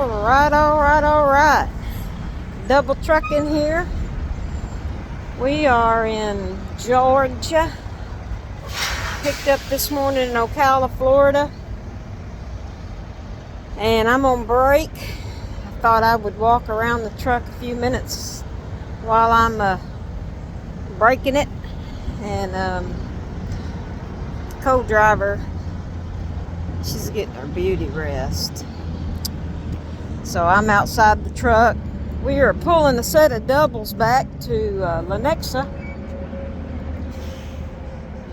All right. Double trucking here. We are in Georgia. Picked up this morning in Ocala, Florida. And I'm on break. I thought I would walk around the truck a few minutes while I'm braking it. And co-driver, she's getting her beauty rest. So I'm outside the truck. We are pulling a set of doubles back to Lenexa.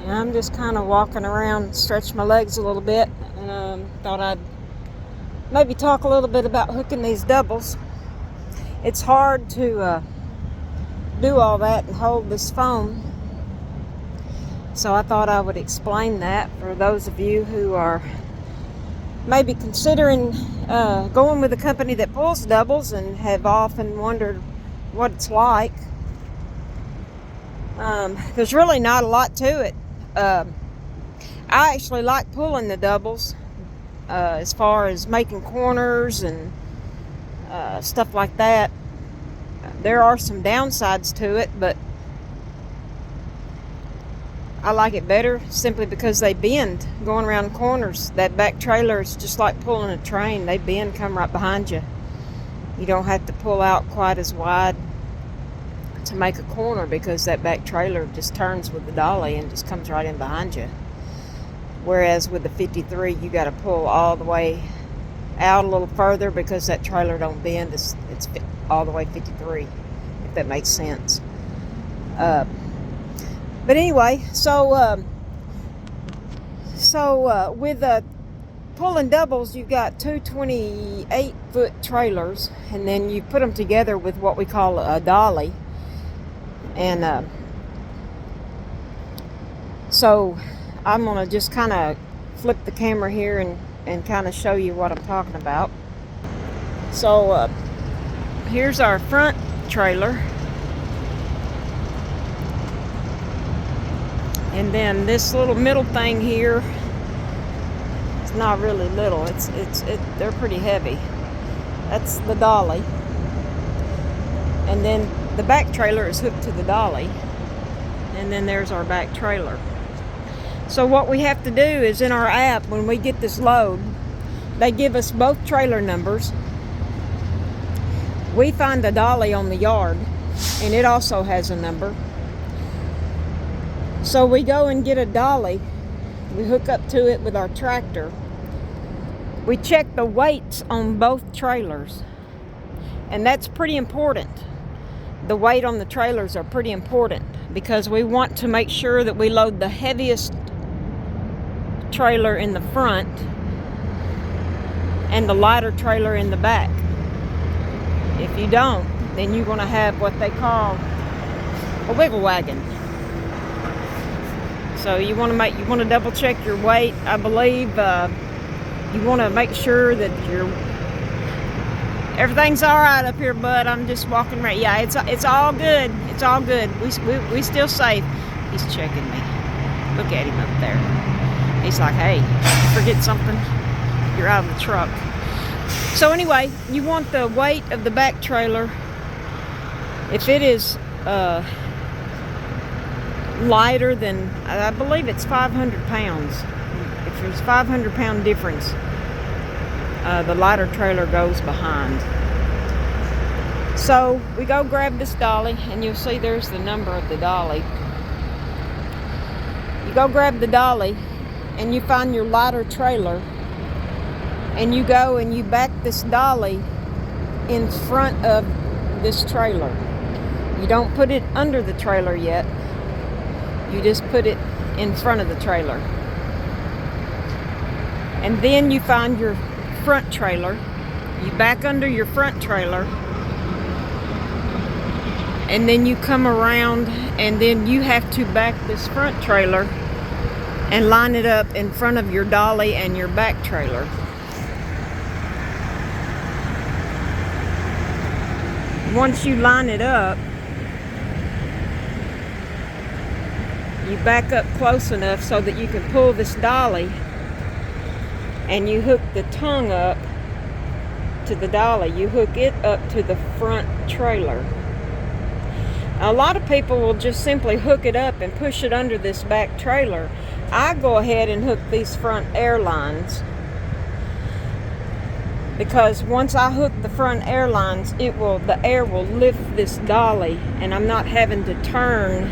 And I'm just kind of walking around, stretch my legs a little bit. And thought I'd maybe talk a little bit about hooking these doubles. It's hard to do all that and hold this phone. So I thought I would explain that for those of you who are maybe considering going with a company that pulls doubles and have often wondered what it's like. There's really not a lot to it. I actually like pulling the doubles as far as making corners and stuff like that. There are some downsides to it, but I like it better simply because they bend going around corners. That back trailer is just like pulling a train. They bend, come right behind you. You don't have to pull out quite as wide to make a corner because that back trailer just turns with the dolly and just comes right in behind you. Whereas with the 53, you got to pull all the way out a little further because that trailer don't bend. It's all the way 53, if that makes sense. But anyway, so with pulling doubles, you've got two 28-foot trailers, and then you put them together with what we call a dolly. And so I'm going to just kind of flip the camera here and kind of show you what I'm talking about. So here's our front trailer. And then this little middle thing here, it's not really little. They're pretty heavy. That's the dolly. And then the back trailer is hooked to the dolly. And then there's our back trailer. So what we have to do is in our app, when we get this load, they give us both trailer numbers. We find the dolly on the yard, and it also has a number. So we go and get a dolly. We hook up to it with our tractor. We check the weights on both trailers. And that's pretty important. The weight on the trailers are pretty important because we want to make sure that we load the heaviest trailer in the front and the lighter trailer in the back. If you don't, then you're going to have what they call a wiggle wagon. So you want to double check your weight. I believe you want to make sure that everything's all right up here, bud. I'm just walking right. Yeah, it's all good. It's all good. We still safe. He's checking me. Look at him up there. He's like, hey, forget something. You're out of the truck. So anyway, you want the weight of the back trailer. If it is lighter than, I believe it's 500 pounds. If there's a 500-pound difference, the lighter trailer goes behind. So we go grab this dolly, and you'll see there's the number of the dolly. You go grab the dolly, and you find your lighter trailer, and you go and you back this dolly in front of this trailer. You don't put it under the trailer yet. You just put it in front of the trailer. And then you find your front trailer. You back under your front trailer. And then you come around, and then you have to back this front trailer and line it up in front of your dolly and your back trailer. Once you line it up, you back up close enough so that you can pull this dolly, and you hook the tongue up to the dolly. You hook it up to the front trailer. A lot of people will just simply hook it up and push it under this back trailer. I go ahead and hook these front air lines, because once I hook the front air lines, the air will lift this dolly, and I'm not having to turn.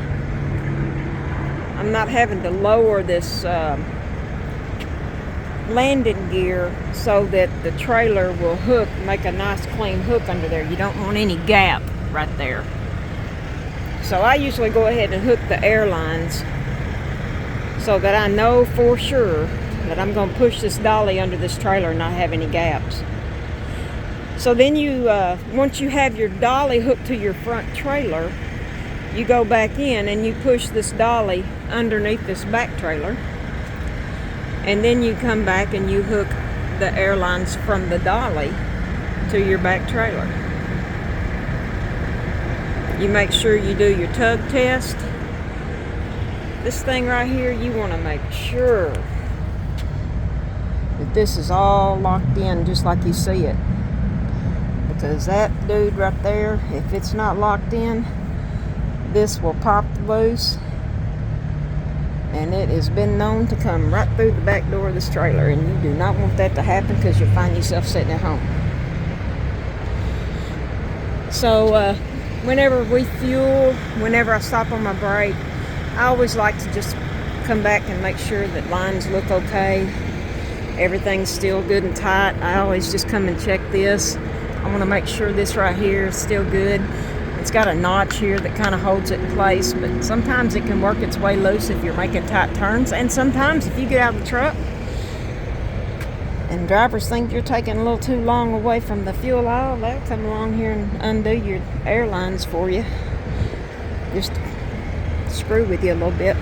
I'm not having to lower this landing gear so that the trailer will make a nice clean hook under there. You don't want any gap right there. So I usually go ahead and hook the air lines so that I know for sure that I'm going to push this dolly under this trailer and not have any gaps. So then once you have your dolly hooked to your front trailer, you go back in and you push this dolly underneath this back trailer, and then you come back and you hook the air lines from the dolly to your back trailer. You make sure you do your tug test. This thing right here, you want to make sure that this is all locked in just like you see it. Because that dude right there, if it's not locked in, this will pop loose. And it has been known to come right through the back door of this trailer. And you do not want that to happen, because you'll find yourself sitting at home. So, whenever we fuel, whenever I stop on my break, I always like to just come back and make sure that lines look okay. Everything's still good and tight. I always just come and check this. I want to make sure this right here is still good. It's got a notch here that kind of holds it in place, but sometimes it can work its way loose if you're making tight turns. And sometimes if you get out of the truck and drivers think you're taking a little too long away from the fuel aisle, they'll come along here and undo your air lines for you. Just screw with you a little bit.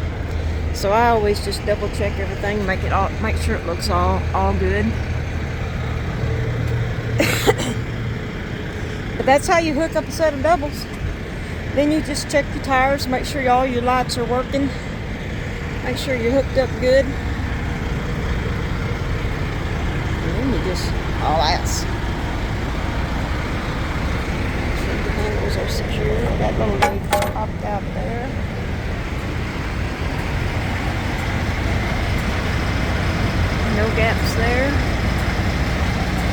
So I always just double check everything, make sure it looks all good. But that's how you hook up a set of doubles. Then you just check your tires, make sure all your lights are working, make sure you're hooked up good. All ass. Sure the handles are secure. That little lead popped out there. No gaps there.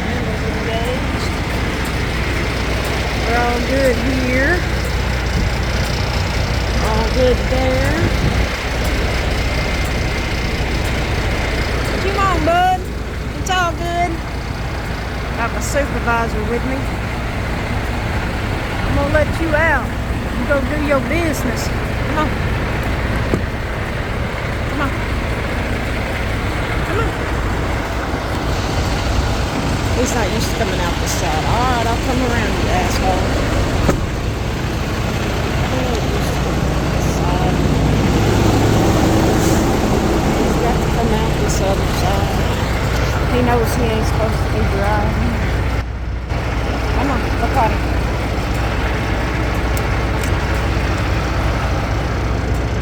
Handles engaged. We're all good here. All good there. Come on, bud. It's all good. Got my supervisor with me. I'm gonna let you out. You go do your business. Come on. Come on. Come on. He's not used to coming out this side. Alright, I'll come around, you asshole. He's got to come out this other side. He knows he ain't supposed to be driving. Come on, look at him.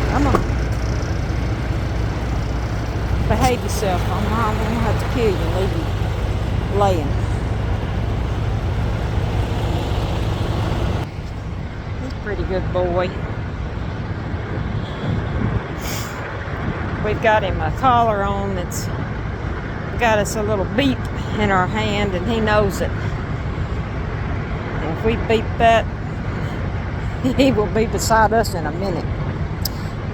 Come on. Behave yourself. I'm not going to have to kill you and leave you laying. He's a pretty good boy. We've got him a collar on that's got us a little beep in our hand, and he knows it. And if we beep that, he will be beside us in a minute,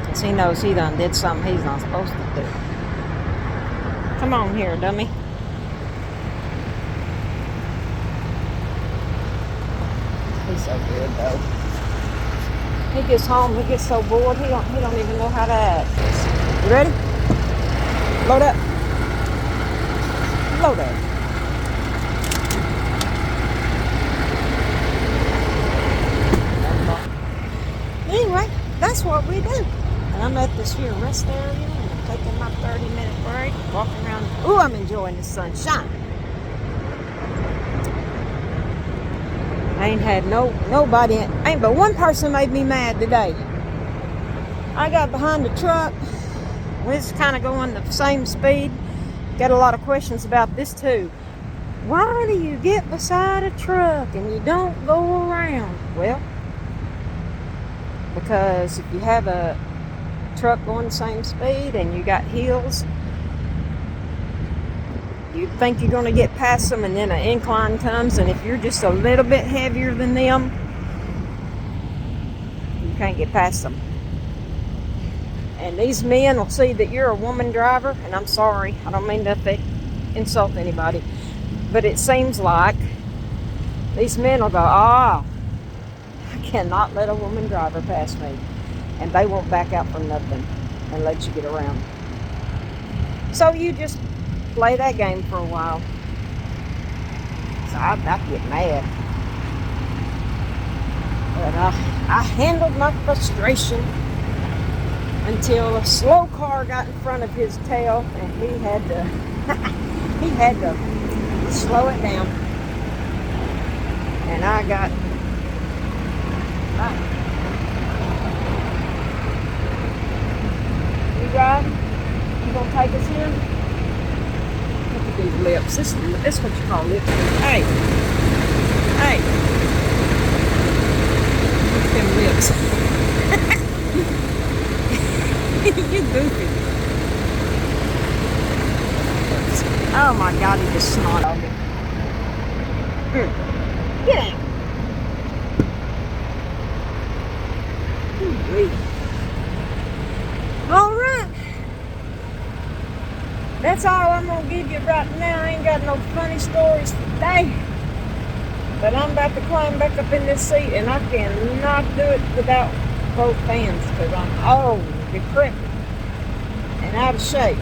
because he knows he done did something he's not supposed to do. Come on here, dummy. He's so good though. He gets home, he gets so bored, he don't even know how to act. You ready? Load up. Load up. Anyway, that's what we do. And I'm at this here rest area, and I'm taking my 30-minute break, walking around. Ooh, I'm enjoying the sunshine. I ain't had nobody, ain't but one person made me mad today. I got behind the truck. We're just kind of going the same speed. Got a lot of questions about this tube. Why do you get beside a truck and you don't go around? Well, because if you have a truck going the same speed and you got hills, you think you're going to get past them, and then an incline comes, and if you're just a little bit heavier than them, you can't get past them. And these men will see that you're a woman driver, and I'm sorry, I don't mean to insult anybody, but it seems like these men will go, I cannot let a woman driver pass me, and they won't back out for nothing and let you get around. So you just play that game for a while. So I get mad, but I handled my frustration until a slow car got in front of his tail, and he had to slow it down, and I got right. You driving? You gonna take us in? Look at these lips. This is what you call lips. Hey, look at them lips. You goofy. Oh my God, he just snarled it. Get out. All right. That's all I'm going to give you right now. I ain't got no funny stories today. But I'm about to climb back up in this seat, and I cannot do it without both hands because I'm old, decrepit, and out of shape.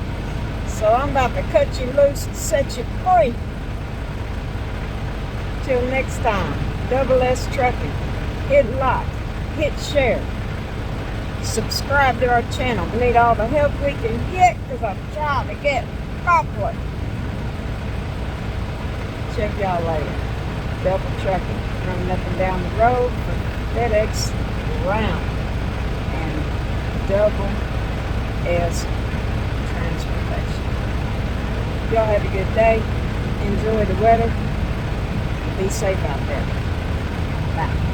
So I'm about to cut you loose and set you free. Till next time, Double S Trucking. Hit like, hit share, subscribe to our channel. We need all the help we can get because I'm trying to get popular. Check y'all later. Double Trucking, running up and down the road for FedEx Ground and Double S Transportation. Y'all have a good day. Enjoy the weather. Be safe out there. Bye.